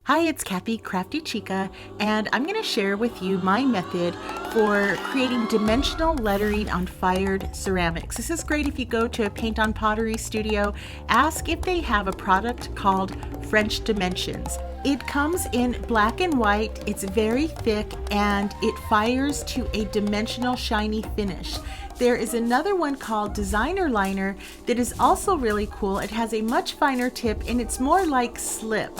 Hi, it's Kathy, Crafty Chica, and I'm going to share with you my method for creating dimensional lettering on fired ceramics. This is great if you go to a paint on pottery studio. Ask if they have a product called French Dimensions. It comes in black and white, it's very thick, and it fires to a dimensional shiny finish. There is another one called Designer Liner that is also really cool. It has a much finer tip and it's more like slip.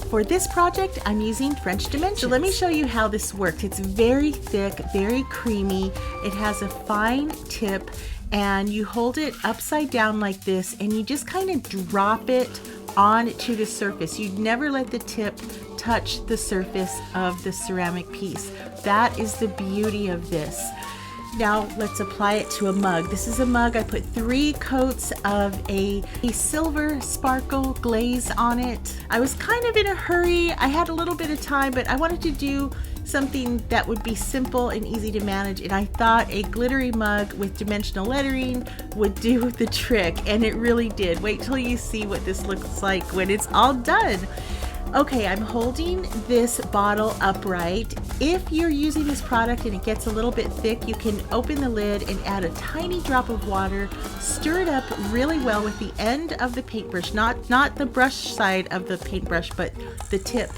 For this project, I'm using French Dimensions. So let me show you how this works. It's very thick, very creamy. It has a fine tip, and you hold it upside down like this, and you just kind of drop it onto the surface. You'd never let the tip touch the surface of the ceramic piece. That is the beauty of this. Now let's apply it to a mug. This is a mug. I put 3 coats of a silver sparkle glaze on it. I was kind of in a hurry. I had a little bit of time, but I wanted to do something that would be simple and easy to manage, and I thought a glittery mug with dimensional lettering would do the trick, and it really did. Wait till you see what this looks like when it's all done. Okay, I'm holding this bottle upright. If you're using this product and it gets a little bit thick, you can open the lid and add a tiny drop of water, stir it up really well with the end of the paintbrush, not the brush side of the paintbrush, but the tip,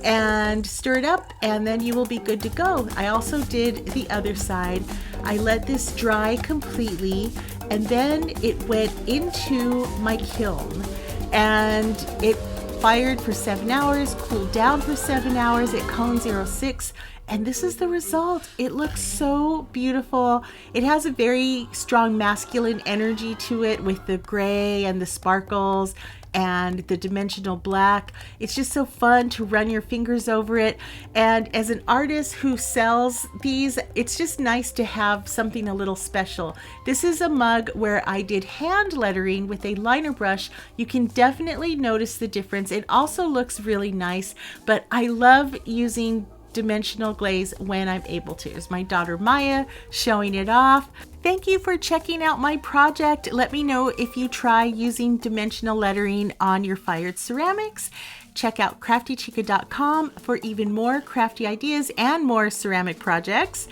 and stir it up, and then you will be good to go. I also did the other side. I let this dry completely, and then it went into my kiln, and it fired for 7 hours, cooled down for 7 hours at cone 06, and this is the result. It looks so beautiful. It has a very strong masculine energy to it with the gray and the sparkles and the dimensional black. It's just so fun to run your fingers over it. And as an artist who sells these, it's just nice to have something a little special. This is a mug where I did hand lettering with a liner brush. You can definitely notice the difference. It also looks really nice, but I love using dimensional glaze when I'm able to. It's my daughter Maya showing it off. Thank you for checking out my project. Let me know if you try using dimensional lettering on your fired ceramics. Check out craftychica.com for even more crafty ideas and more ceramic projects.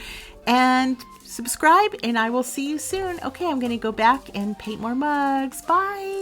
And subscribe, and I will see you soon. Okay, I'm going to go back and paint more mugs. Bye.